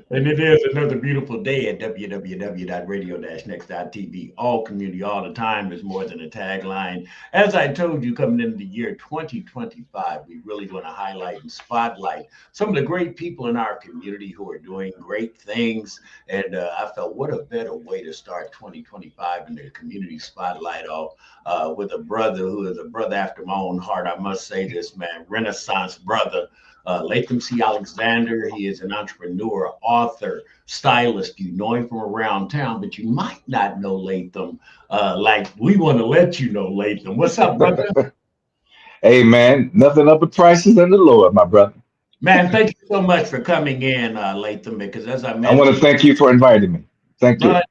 And it is another beautiful day at www.radio-next.tv. All community, all the time is more than a tagline. As I told you, coming into the year 2025, we really want to highlight and spotlight some of the great people in our community who are doing great things. And I felt what a better way to start 2025 in the community spotlight off with a brother who is a brother after my own heart. I must say this, man, Renaissance brother. Latham C. Alexander. He is an entrepreneur, author, stylist. You know him from around town, but you might not know Latham. Like we want to let you know Latham. What's up, brother? Hey man, nothing up with prices than the Lord, my brother. Man, thank you so much for coming in, Latham. Because as I I want to mentioned, thank you for inviting me. Thank you. but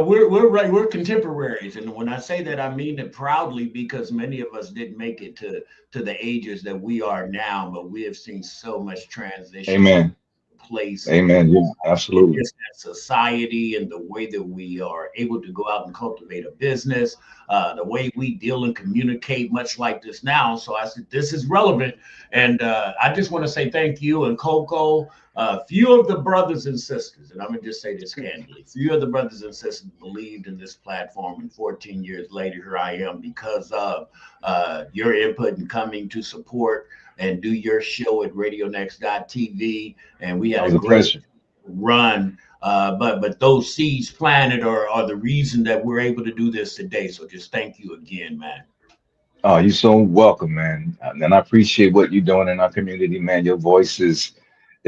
we're contemporaries, and when I say that, I mean it proudly because many of us didn't make it to the ages that we are now, but we have seen so much transition take Amen. place Amen. You in absolutely. just that society and the way that we are able to go out and cultivate a business, the way we deal and communicate, much like this now. So I said, this is relevant. And I just want to say thank you and Coco. Few of the brothers and sisters, and I'm going to just say this candidly, few of the brothers and sisters believed in this platform. And 14 years later, here I am because of your input and coming to support and do your show at RadioNext.tv. And we That had a was a great pleasure. run. But those seeds planted are the reason that we're able to do this today. So just thank you again, man. Oh, you're so welcome, man. And I appreciate what you're doing in our community, man. Your voice is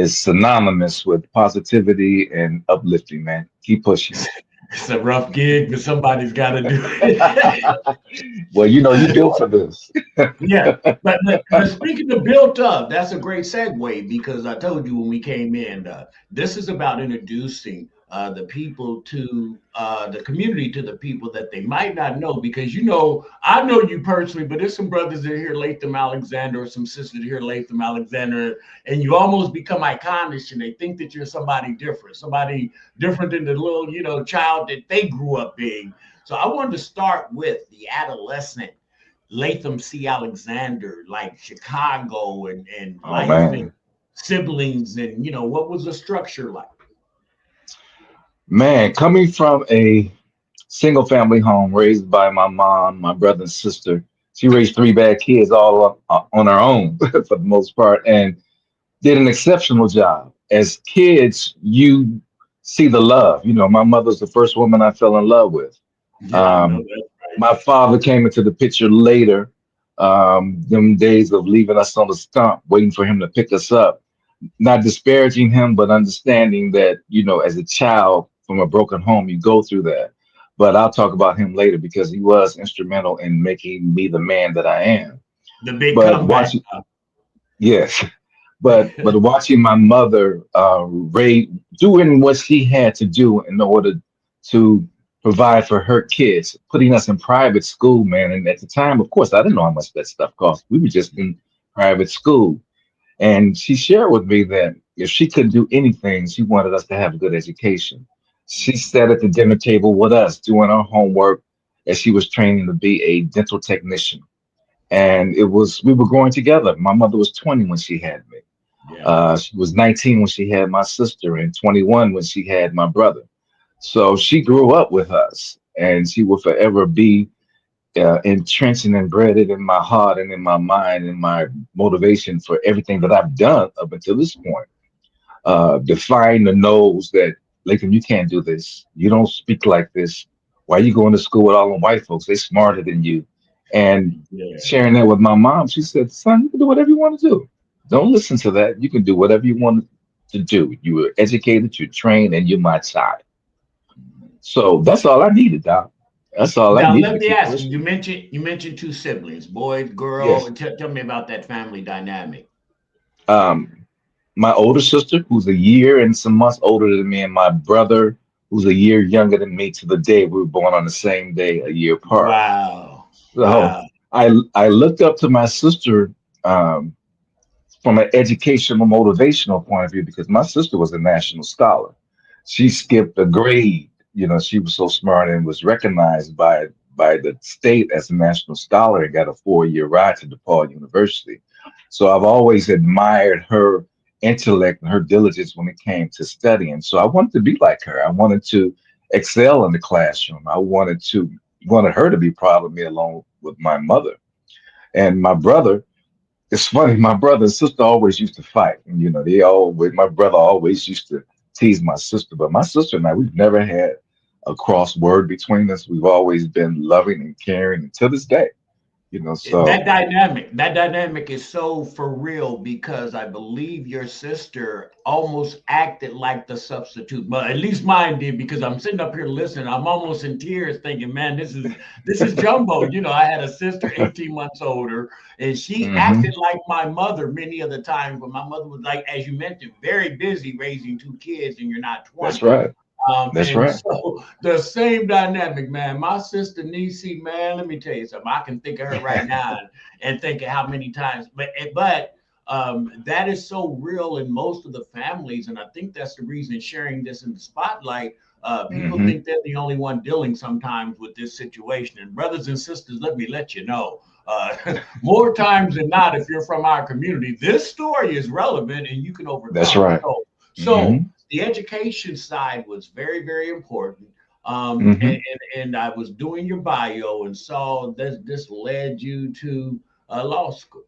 synonymous with positivity and uplifting, man. Keep pushing. It's a rough gig, but somebody's got to do it. Well, you know, you built for this. Yeah, but speaking of built up, that's a great segue because I told you when we came in, this is about introducing the people to the community to the people that they might not know because I know you personally, but there's some brothers in here, Latham Alexander, or some sisters here, Latham Alexander, and you almost become iconic and they think that you're somebody different than the little child that they grew up being. So I wanted to start with the adolescent Latham C. Alexander, like Chicago and Oh life and man. siblings, and what was the structure like? Man, coming from a single family home raised by my mom, my brother and sister, she raised three bad kids all on her own for the most part and did an exceptional job. As kids, you see the love. You know, my mother's the first woman I fell in love with. Yeah, I know Um, that's right. my father came into the picture later, them days of leaving us on the stump, waiting for him to pick us up, not disparaging him, but understanding that, you know, as a child from a broken home, you go through that. But I'll talk about him later because he was instrumental in making me the man that I am. The big But comeback. watching, yes, but watching my mother doing what she had to do in order to provide for her kids, putting us in private school, man. And at the time, of course, I didn't know how much that stuff cost. We were just in private school. And she shared with me that if she could do anything, she wanted us to have a good education. She sat at the dinner table with us doing our homework as she was training to be a dental technician. And it was, we were growing together. My mother was 20 when she had me. Yeah. She was 19 when she had my sister and 21 when she had my brother. So she grew up with us and she will forever be entrenched and embedded in my heart and in my mind and my motivation for everything that I've done up until this point. Defying the no's that, Latham, you can't do this. You don't speak like this. Why are you going to school with all the white folks? They're smarter than you. And Yeah. sharing that with my mom, she said, son, you can do whatever you want to do. Don't listen to that. You can do whatever you want to do. You were educated, you're trained, and you're my child. So that's all I needed, Doc. That's all I Now needed let to me keep ask you. pushing. You mentioned two siblings, boy, girl. Yes. And tell me about that family dynamic. Um, my older sister, who's a year and some months older than me, and my brother, who's a year younger than me to the day we were born on the same day, a year apart. Wow. So Wow. I looked up to my sister from an educational, motivational point of view because my sister was a national scholar. She skipped a grade. You know, she was so smart and was recognized by the state as a national scholar and got a 4-year ride to DePaul University. So I've always admired her intellect and her diligence when it came to studying. So I wanted to be like her. I wanted to excel in the classroom. I wanted her to be proud of me along with my mother. And my brother, it's funny, my brother and sister always used to fight. And, my brother always used to tease my sister, but my sister and I, we've never had a cross word between us. We've always been loving and caring and to this day, so That dynamic is so for real because I believe your sister almost acted like the substitute, but at least mine did because I'm sitting up here listening. I'm almost in tears thinking, man, this is jumbo. I had a sister 18 months older, and she hmm acted like my mother many of the times when my mother was like, as you mentioned, very busy raising two kids, and you're not that's 20. right. That's And right. so the same dynamic, man. My sister Nisi, man, let me tell you something. I can think of her right now and think of how many times, but that is so real in most of the families, and I think that's the reason sharing this in the spotlight. People hmm think they're the only one dealing sometimes with this situation, and brothers and sisters, let me let you know. More times than not, if you're from our community, this story is relevant and you can That's overcome. right. So hmm the education side was very, very important. hmm And I was doing your bio and saw this led you to law school.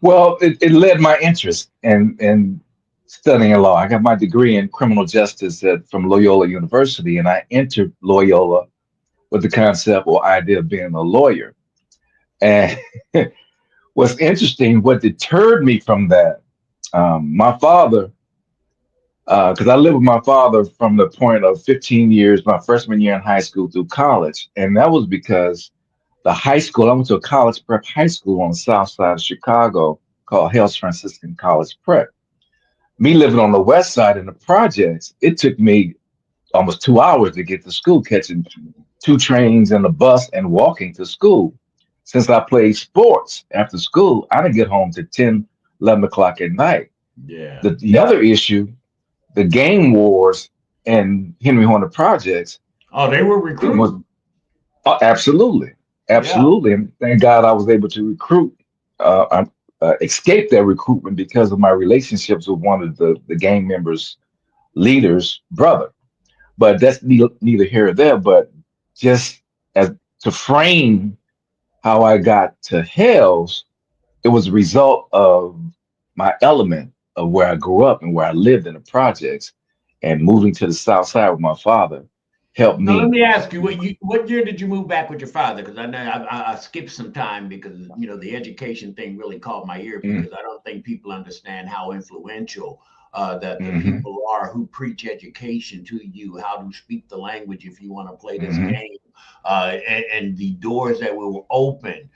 Well, it led my interest in studying law. I got my degree in criminal justice from Loyola University, and I entered Loyola with the concept or idea of being a lawyer. And what's interesting, what deterred me from that, my father, because I lived with my father from the point of 15 years, my freshman year in high school through college. And that was because the high school, I went to a college prep high school on the south side of Chicago called Hales Franciscan College Prep. Me living on the west side in the projects, it took me almost 2 hours to get to school, catching two trains and a bus and walking to school. Since I played sports after school, I didn't get home to 10, 11 o'clock at night. Yeah. The other issue, the game wars and Henry Horner projects, Oh, they were it was recruiting. absolutely, Yeah. absolutely. And thank God I was able to recruit, escape that recruitment because of my relationships with one of the gang members' leaders' brother. But that's neither here or there. But just as to frame how I got to Hales, it was a result of my element of where I grew up and where I lived in the projects, and moving to the South Side with my father helped Now let me. me ask you, what year did you move back with your father? Because I know I skipped some time because the education thing really caught my ear Mm, because I don't think people understand how influential that the hmm people are who preach education to you, how to speak the language if you want to play this hmm game, and the doors that will open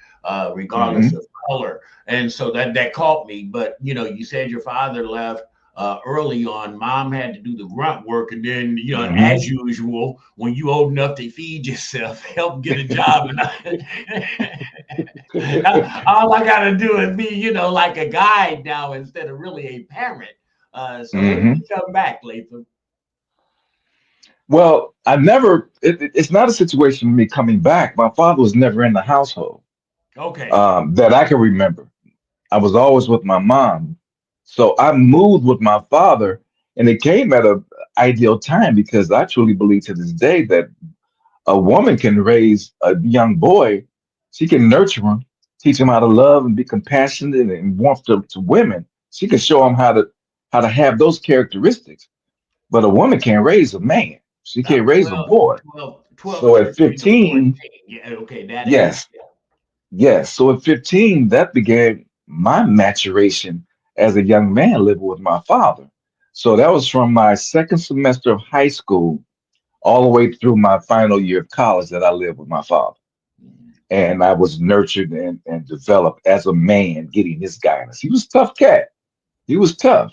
regardless hmm of color. And so that caught me. But you said your father left early on. Mom had to do the grunt work, and then hmm as usual, when you old enough to feed yourself, help get a job. And all I gotta do is be, like a guide now instead of really a parent. So when did hmm you come back, Latham? Well, I never. It's not a situation of me coming back. My father was never in the household Okay. that I can remember. I was always with my mom. So I moved with my father, and it came at a ideal time because I truly believe to this day that a woman can raise a young boy. She can nurture him, teach him how to love and be compassionate and warmth to women. She can show him how to have those characteristics. But a woman can't raise a man. She can't raise a 12, boy. 12, 12, So at 13 to 15, 14. Yeah, okay, that age. yes, yes. So at 15, that began my maturation as a young man living with my father. So that was from my second semester of high school all the way through my final year of college that I lived with my father. And I was nurtured and developed as a man getting his guidance. He was a tough cat. He was tough,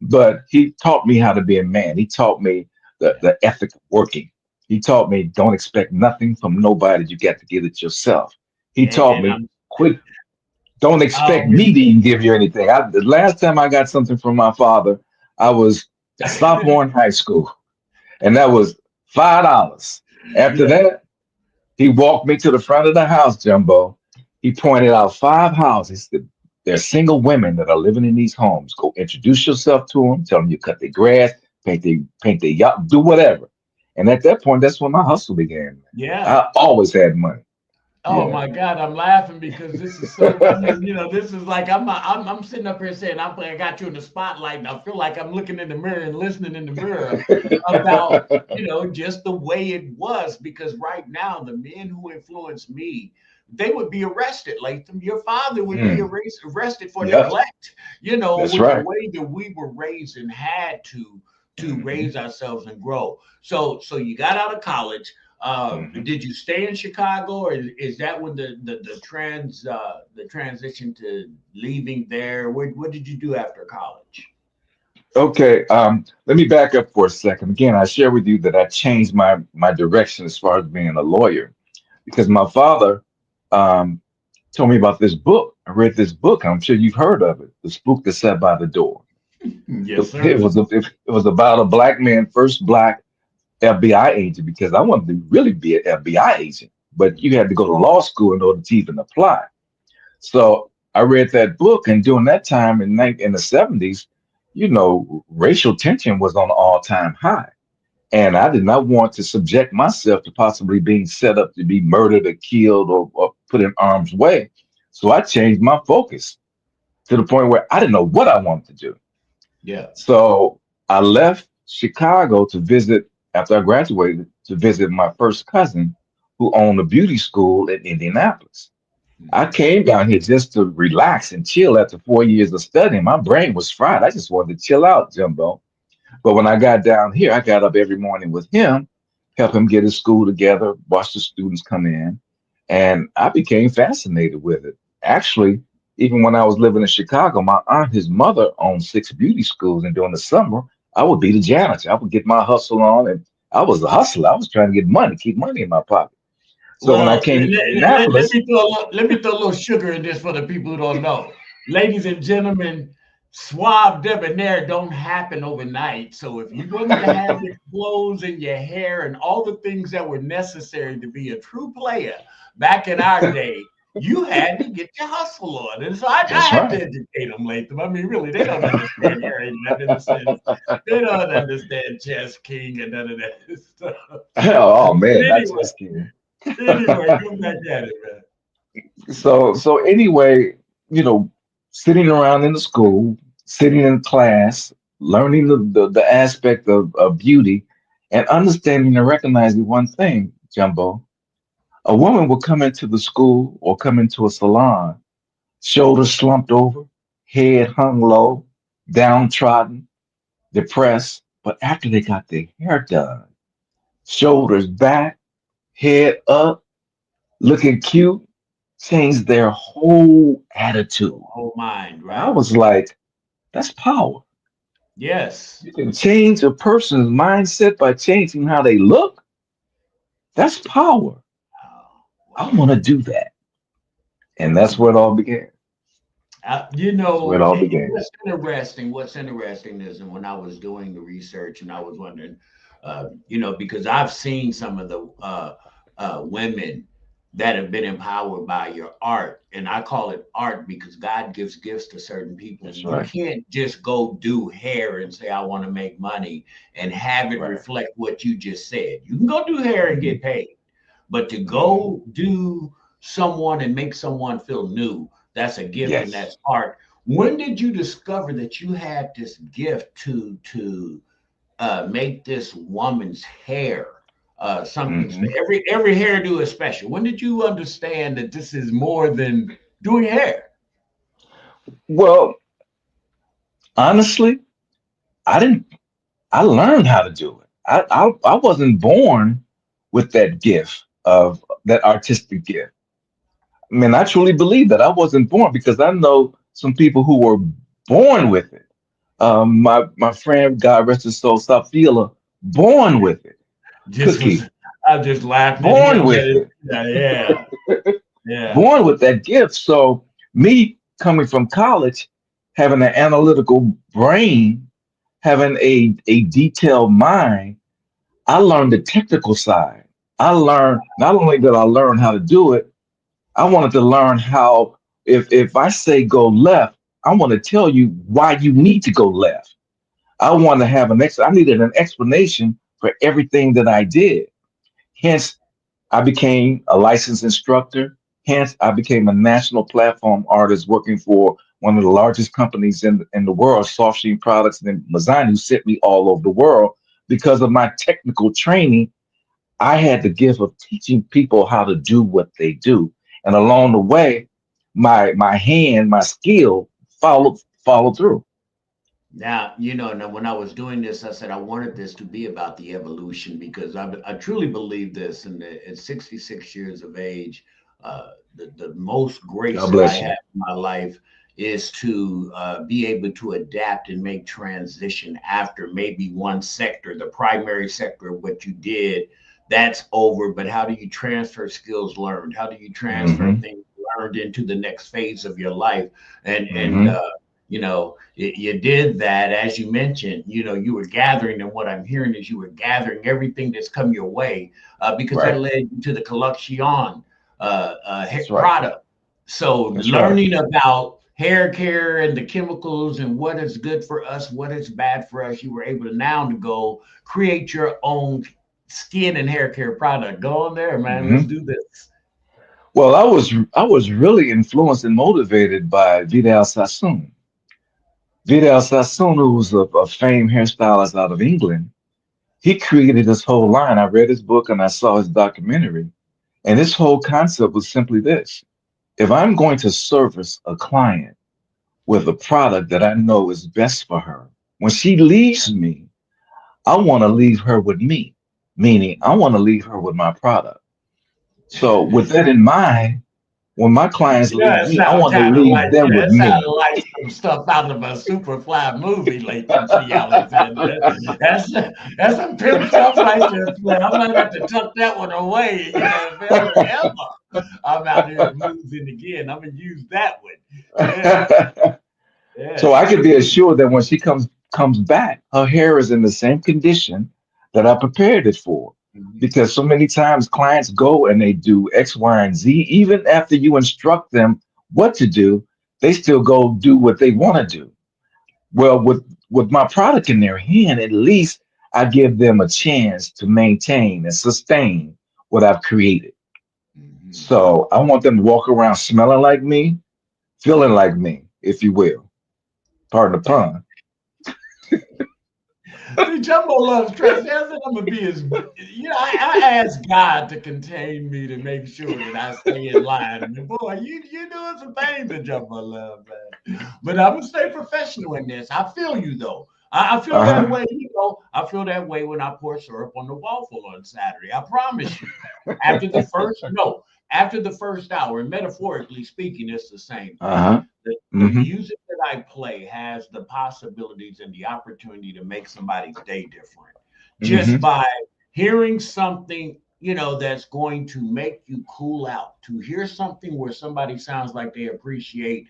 but he taught me how to be a man. He taught me Yeah. the ethic of working. He taught me don't expect nothing from nobody. You got to give it yourself. He taught And me quit. Don't expect um, me to even give you anything. The last time I got something from my father, I was a sophomore in high school, and that was $5. After yeah. that, he walked me to the front of the house, Jumbo. He pointed out five houses. There are single women that are living in these homes. Go introduce yourself to them. Tell them you cut their grass, paint their yacht, do whatever. And at that point, that's when my hustle began. Yeah. I always had money. Oh Yeah. my God, I'm laughing because this is so. I mean, this is like I'm sitting up here saying I got you in the spotlight, and I feel like I'm looking in the mirror and listening in the mirror about just the way it was. Because right now, the men who influenced me, they would be arrested. Latham, your father would be Mm, arrested for yep, neglect. that's With the right. way that we were raised and had to Hmm. raise ourselves and grow. So you got out of college. Hmm. Did you stay in Chicago, or is that when the transition to leaving there? What did you do after college? Okay, let me back up for a second. Again, I share with you that I changed my direction as far as being a lawyer because my father um, told me about this book. I read this book. I'm sure you've heard of it, The Spook That Sat by the Door. Yes, It sir. was it was about a black man, first black FBI agent, because I wanted to really be an FBI agent, but you had to go to law school in order to even apply. So I read that book, and during that time in the 70s, racial tension was on an all-time high. And I did not want to subject myself to possibly being set up to be murdered or killed or put in harm's way. So I changed my focus to the point where I didn't know what I wanted to do. Yeah. So I left Chicago to visit, after I graduated, to visit my first cousin who owned a beauty school in Indianapolis. I Mhm. came down here just to relax and chill after 4 years of studying. My brain was fried. I just wanted to chill out, Jumbo. But when I got down here, I got up every morning with him, help him get his school together, watch the students come in, and I became fascinated with it. Actually, even when I was living in Chicago, my aunt, his mother, owned six beauty schools, and during the summer, I would be the janitor. I would get my hustle on, and I was a hustler. I was trying to get money, keep money in my pocket. So when I Well, came to Indianapolis, let me throw a little sugar in this for the people who don't know. Ladies and gentlemen, suave debonair don't happen overnight. So if you wanted to have your clothes and your hair and all the things that were necessary to be a true player back in our day, you had to get your hustle on. And so I that's had to right. educate them, Latham. I mean, really, they don't understand Harry in the sense. They don't understand Chess King and none of that stuff. Oh But man, not anyway, just kidding. come back at it, man. So anyway, you know, sitting around in the school, sitting in class, learning the aspect of beauty, and understanding and recognizing one thing, Jumbo. A woman will come into the school or come into a salon, shoulders slumped over, head hung low, downtrodden, depressed. But after they got their hair done, shoulders back, head up, looking cute, changed their whole attitude. Whole mind, And I right? was like, that's power. Yes. You can change a person's mindset by changing how they look. That's power. Oh, I wow. want to do that. And that's Mm. where it all began. That's where it all began. What's interesting is, and when I was doing the research, and I was wondering, because I've seen some of the women that have been empowered by your art, and I call it art because God gives gifts to certain people, That's and you right. can't just go do hair and say I want to make money and have it Right. reflect what you just said. You can go do hair and Hmm. get paid, but to Hmm. go do someone and make someone feel new, that's a gift and Yes. that's art. When did you discover that you had this gift to make this woman's hair something Hmm. special? Every hairdo is special. When did you understand that this is more than doing hair? Well, honestly, I didn't. I learned how to do it. I wasn't born with that gift of that artistic gift. I mean, I truly believe that I wasn't born because I know some people who were born with it. My friend, God rest his soul, Safila, born with it. Just was Cookie, I'm just laughing at born him. with it. Yeah, yeah. Born with that gift. So me coming from college, having an analytical brain, having a detailed mind, I learned the technical side. I learned not only did I learn how to do it, I wanted to learn how If I say go left, I want to tell you why you need to go left. I want to have I needed an explanation for everything that I did. Hence, I became a licensed instructor. Hence, I became a national platform artist working for one of the largest companies in the world, Soft Sheen Products and Design, who sent me all over the world because of my technical training. I had the gift of teaching people how to do what they do. And along the way, my skill followed through. Now, now when I was doing this, I said I wanted this to be about the evolution because I truly believe this. And at 66 years of age, the most grace God that I bless you. have in my life is to be able to adapt and make transition after maybe one sector, the primary sector of what you did, that's over. But how do you transfer skills learned? How do you transfer Hmm. things learned into the next phase of your life? And Hmm. you did that, as you mentioned. You were gathering, and what I'm hearing is you were gathering everything that's come your way, because that Right. led you to the collection That's right. product. So That's right. learning about hair care and the chemicals and what is good for us, what is bad for us, you were able to now to go create your own skin and hair care product. Go on there, man. Let's Hmm. do this. Well, I was really influenced and motivated by Vidal Sassoon. Vidal Sassoon, who's a famed hairstylist out of England, he created this whole line. I read his book and I saw his documentary. And this whole concept was simply this. If I'm going to service a client with a product that I know is best for her, when she leaves me, I want to leave her with me, meaning I want to leave her with my product. So, with that in mind, when my clients leave That me, I sound want to kind of leave like them with that sounded me. like some stuff out of a Superfly movie, Latham C. Alexander. That's some pimp stuff right there, man. I might have to tuck that one away. If ever I'm out here moving again, I'm gonna use that one. Yeah, So yeah. I can be assured that when she comes back, her hair is in the same condition that I prepared it for. Mhm. Because so many times clients go and they do X, Y, and Z. Even after you instruct them what to do, they still go do what they want to do. Well, with my product in their hand, at least I give them a chance to maintain and sustain what I've created. Mhm. So I want them to walk around smelling like me, feeling like me, if you will. Pardon the pun. See, Jumbo loves Tracy. I said I'm gonna be his. I asked God to contain me to make sure that I stay in line. And boy, you doing some things that Jumbo loves, man. But I'm gonna stay professional in this. I feel you though. I feel that Uh-huh. way. I feel that way when I pour syrup on the waffle on Saturday. I promise you. After the first, no, after the first hour, and metaphorically speaking, it's the same thing. Uh-huh. The Hmm. music that I play has the possibilities and the opportunity to make somebody's day different just Hmm. by hearing something, that's going to make you cool out. To hear something where somebody sounds like they appreciate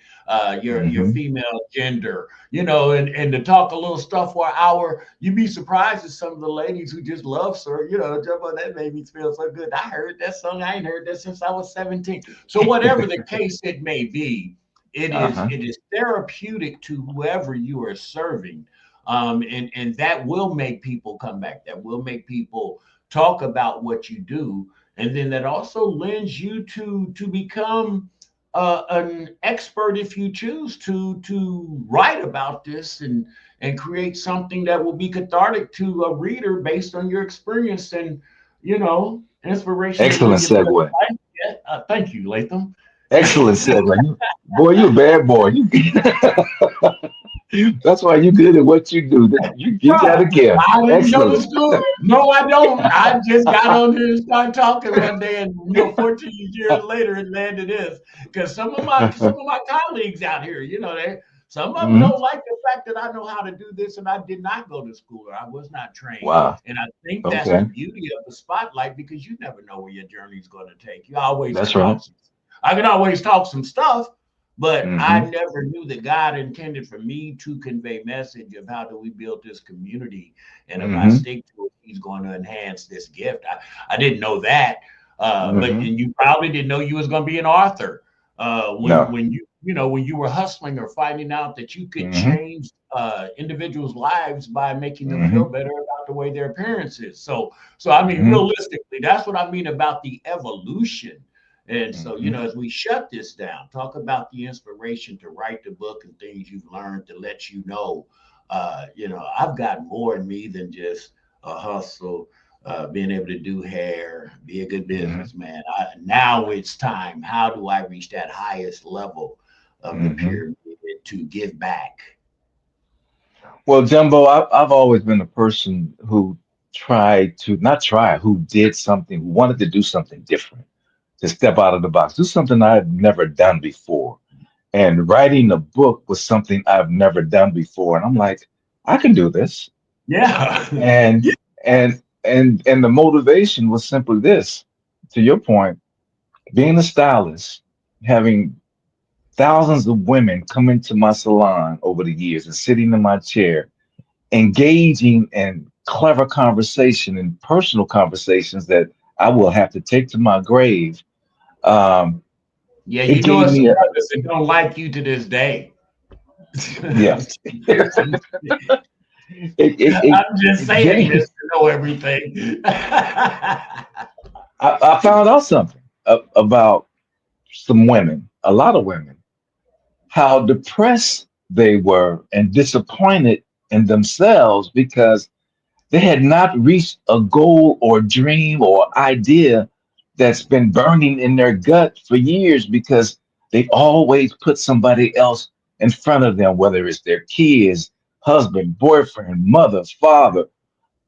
your Hmm. female gender, and to talk a little stuff for an hour. You'd be surprised at some of the ladies who just love her. Jumbo, that made me feel so good. I heard that song. I ain't heard that since I was 17. So whatever the case it may be, it is Uh-huh. it is therapeutic to whoever you are serving, and that will make people come back. That will make people talk about what you do, and then that also lends you to become an expert if you choose to write about this and create something that will be cathartic to a reader based on your experience and inspiration to live Excellent your best segue. life. Yeah, thank you, Latham. Excellent segue. Boy, you a bad boy. That's why you good at what you do. You got a Bruh, gift. I didn't go to Excellent. school. No, I don't. I just got on here and started talking one day, and 14 years later, it landed this. Because some of my colleagues out here, they some of them Hmm. don't like the fact that I know how to do this, and I did not go to school or I was not trained. Wow. And I think that's the Okay. beauty of the spotlight because you never know where your journey's going to take. You always That's can right. talk some. I can always talk some stuff, but I Hmm. never knew that God intended for me to convey message of how do we build this community. And if I Hmm. stick to it, he's going to enhance this gift. I didn't know that. But Hmm. and you probably didn't know you was going to be an author when No. when you when you were hustling or finding out that you could Hmm. change individuals' lives by making them Hmm. feel better about the way their appearance is. So I mean, Hmm. realistically, that's what I mean about the evolution. And so, Hmm. as we shut this down, talk about the inspiration to write the book and things you've learned to let you know, I've got more in me than just a hustle, being able to do hair, be a good Hmm. businessman. Now it's time. How do I reach that highest level of the Hmm. pyramid to give back? Well, Jumbo, I've always been a person who tried to not try, who did something, who wanted to do something different, to step out of the box, do something I've never done before. And writing a book was something I've never done before. And I'm like, I can do this. Yeah. And Yeah. and the motivation was simply this, to your point, being a stylist, having thousands of women come into my salon over the years and sitting in my chair, engaging in clever conversation and personal conversations that I will have to take to my grave. Um, Yeah, it gave it's me some a brothers that don't like you to this day. yeah. I'm It just it saying, gave Mr. Know Everything. I found out something about some women, a lot of women, how depressed they were and disappointed in themselves because they had not reached a goal or dream or idea that's been burning in their gut for years because they always put somebody else in front of them, whether it's their kids, husband, boyfriend, mother, father,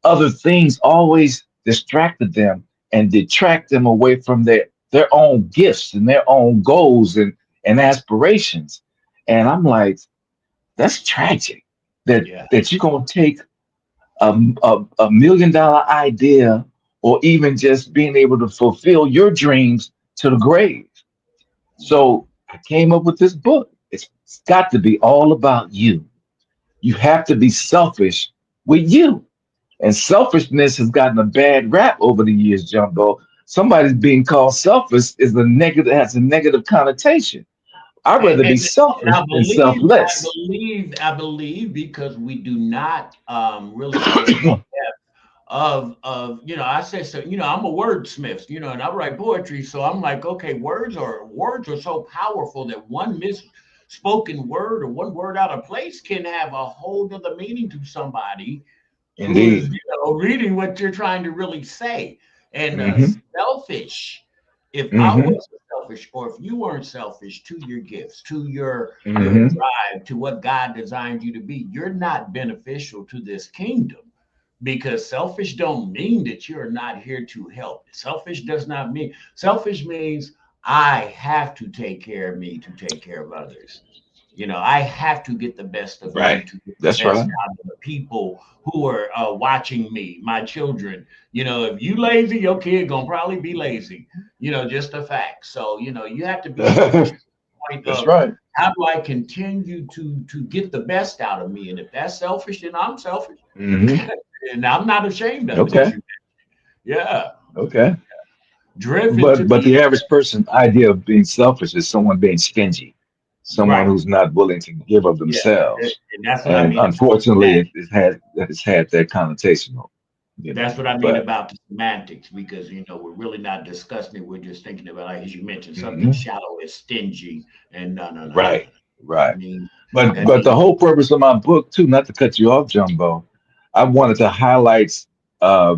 other things always distracted them and detract them away from their own gifts and their own goals and aspirations. And I'm like, that's tragic that Yeah. that you're gonna take a $1 million idea or even just being able to fulfill your dreams to the grave. So I came up with this book. It's got to be all about you. You have to be selfish with you. And selfishness has gotten a bad rap over the years, Jumbo. Somebody's being called selfish is a negative has a negative connotation. I'd And, rather be and, and selfish than selfless. I believe because we do not really go into of I say so, I'm a wordsmith, and I write poetry, so I'm like, okay, words are so powerful that one misspoken word or one word out of place can have a whole other meaning to somebody who is, Indeed. reading what you're trying to really say. And Hmm. selfish, if I Hmm. wasn't selfish, or if you weren't selfish to your gifts, to your Hmm. drive, to what God designed you to be, you're not beneficial to this kingdom. Because selfish don't mean that you're not here to help. Selfish does not mean selfish means I have to take care of me to take care of others. I have to get the best of me Right. to get the That's best right. out of the people who are watching me, my children. If you lazy, your kid gonna probably be lazy. Just a fact. So you have to be selfish to the point That's of right. how do I continue to get the best out of me? And if that's selfish, then I'm selfish, Hmm. and I'm not ashamed of it. As Okay. you, yeah, Okay. driven to But be the average person's idea of being selfish is someone being stingy, someone right. who's not willing to give of Yeah, themselves. and that's what I And mean about unfortunately, that. it's had that connotation, That's what I mean But about the semantics, because we're really not discussing it. We're just thinking about, like as you mentioned, something mhm, shallow as stingy, and no, no, no, no, no. right, right. I mean, But I but the mean, whole purpose of my book too, not to cut you off, Jumbo, I wanted to highlight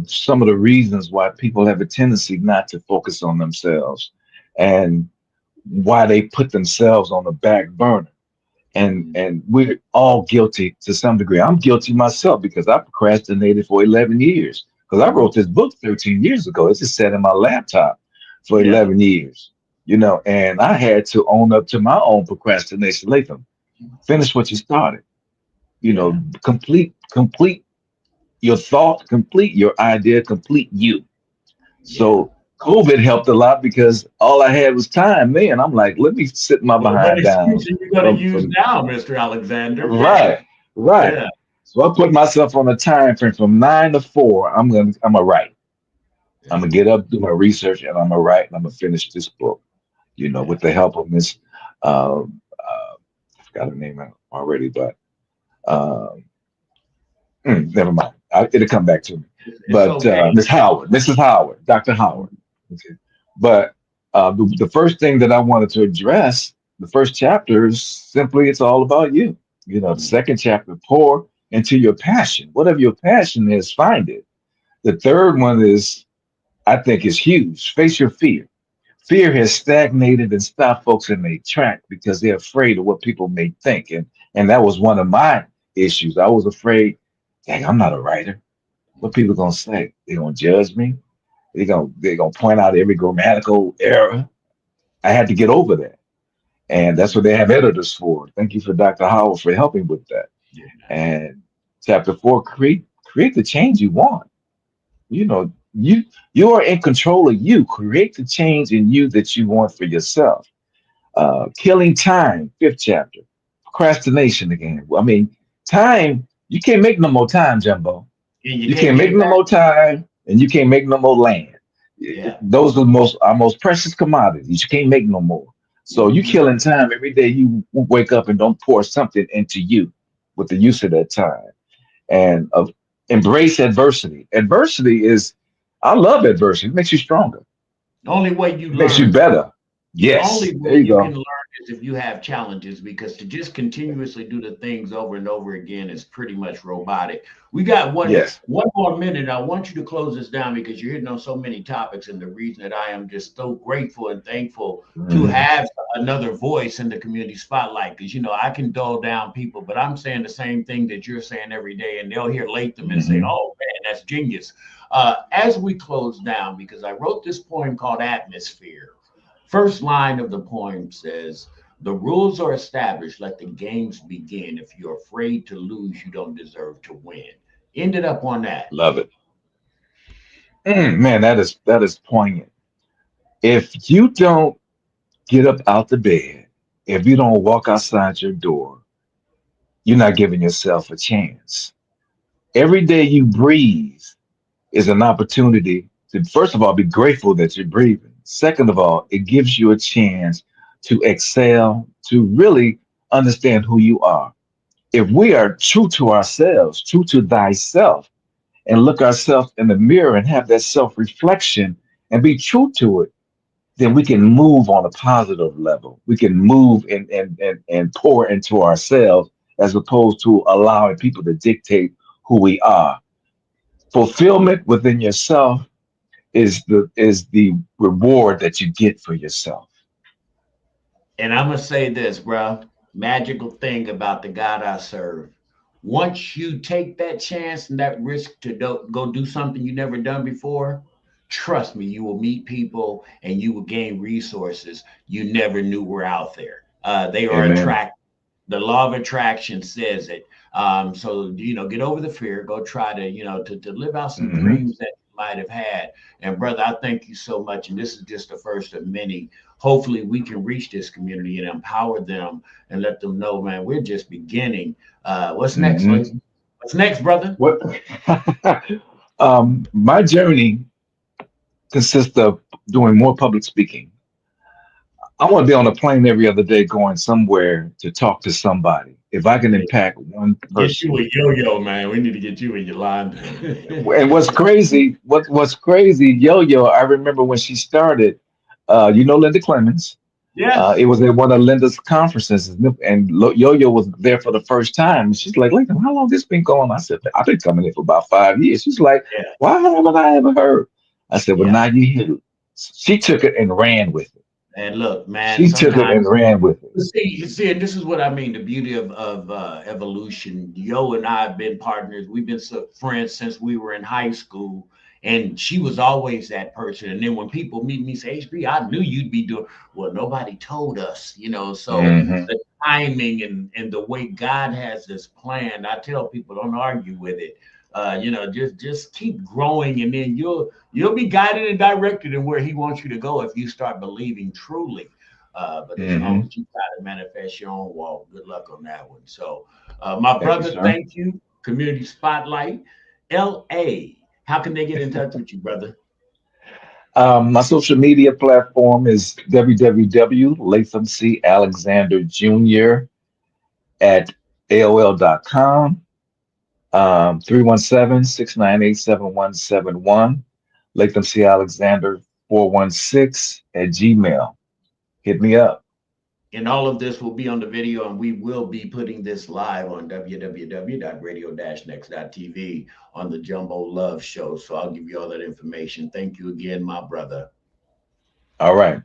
some of the reasons why people have a tendency not to focus on themselves and why they put themselves on the back burner. And mm, and we're all guilty to some degree. I'm guilty myself because I procrastinated for 11 years. Because I mm, wrote this book 13 years ago. It's just sat in my laptop for yeah, 11 years, and I had to own up to my own procrastination. Latham, finish what you started. yeah, Complete your thought, complete your idea, complete you. yeah. So COVID helped a lot because all I had was time. Man, I'm like, let me sit my What behind down excuse are you going to use from now, Mr. Alexander? right, right. Yeah, So I put myself on a time frame from 9 to 4. I'm gonna write. I'm yeah, gonna get up, do my research, and I'm gonna write, and I'm gonna finish this book. With yeah, the help of Miss uh, forgot her name already, but um, never mind. It'll come back to me. It's But okay. Miss Howard, Mrs. Howard, Dr. Howard. Okay. But the first thing that I wanted to address, the first chapter is simply it's all about you. You know, the Mhm. second chapter, pour into your passion. Whatever your passion is, find it. The third one is, I think, is huge. Face your fear. Fear has stagnated and stopped folks in their track because they're afraid of what people may think. And that was one of my issues. I was afraid, dang, I'm not a writer. What people gonna say? They're gonna judge me. They're gonna point out every grammatical error. I had to get over that. And that's what Mhm. they have editors for. Thank you for Dr. Howard for helping with that. Yeah, man. And chapter four, create the change you want. You know, you are in control of you. Create the change in you that you want for yourself. Killing time, fifth chapter. Procrastination again. I mean, time, you can't make no more time, Jumbo. And you You can't can't get make it no back. more time and you can't make no more land. Yeah. Those are the most our most precious commodities. You can't make no more. So you Hmm. killing time every day you wake up and don't pour something into you with the use of that time. And embrace adversity. Adversity is I love adversity. It makes you stronger. The only way you It makes you learn. better. The only Yes. way There you you can go. learn is if you have challenges, because to just continuously do the things over and over again is pretty much robotic. We got Yes. one more minute. I want you to close this down because you're hitting on so many topics, and the reason that I am just so grateful and thankful to Mhm. have another voice in the community spotlight. Because I can dull down people, but I'm saying the same thing that you're saying every day, and they'll hear Latham and say, Mhm. "Oh man, that's genius." As we close down, because I wrote this poem called Atmosphere. First line of the poem says, "The rules are established. Let the games begin. If you're afraid to lose, you don't deserve to win." Ended up on that. Love it. Man, that is poignant. If you don't get up out the bed, if you don't walk outside your door, you're not giving yourself a chance. Every day you breathe is an opportunity to, first of all, be grateful that you're breathing. Second of all, it gives you a chance to excel, to really understand who you are. If we are true to ourselves, true to thyself, and look ourselves in the mirror and have that self reflection and be true to it, then we can move on a positive level. We can move and pour into ourselves as opposed to allowing people to dictate who we are. Fulfillment within yourself is the reward that you get for yourself. And I'm going to say this, bro. Magical thing about the God I serve. Once you take that chance and that risk to go do something you never done before, trust me, you will meet people and you will gain resources you never knew were out there. They are Amen. attracted. The law of attraction says it. So get over the fear. Go try to to live out some Hmm. dreams that you might have had. And brother, I thank you so much. And this is just the first of many. Hopefully, we can reach this community and empower them and let them know, man, we're just beginning. What's next, Hmm. Latham? What's next, brother? What? My journey consists of doing more public speaking. I want to be on a plane every other day going somewhere to talk to somebody. If I can Hey, impact one get you person. a yo-yo, man. We need to get you in your line. And what's crazy, what's crazy, Yo-Yo, I remember when she started, Linda Clemens. It Yes. was at one of Linda's conferences, and Yo-Yo was there for the first time. She's like, "Linda, how long this been going?" I said, "I've been coming in for about 5 years." She's like, Yeah. "Why haven't I ever heard?" I said, "Well, Yeah. now you hear it." She took it and ran with it. And look, man, She took it and sometimes ran with it. see, and this is what I mean, the beauty of evolution. Yo and I have been partners. We've been friends since we were in high school. And she was always that person. And then when people meet me, say, HB, I knew you'd be doing well, nobody told us. So Hmm. the timing and the way God has this planned, I tell people don't argue with it. Just keep growing, and then you'll be guided and directed in where he wants you to go if you start believing truly. But as long Hmm. as you try to manifest your own walk, good luck on that one. So, my Thank you, brother, sir. thank you. Community Spotlight, LA. How can they get in touch with you, brother? My social media platform is www.lathamcalexanderjr. at AOL.com, 317-698-7171. Latham C. Alexander 416 at Gmail. Hit me up. And all of this will be on the video, and we will be putting this live on www.radio-next.tv on the Jumbo Love Show. So I'll give you all that information. Thank you again, my brother. All right.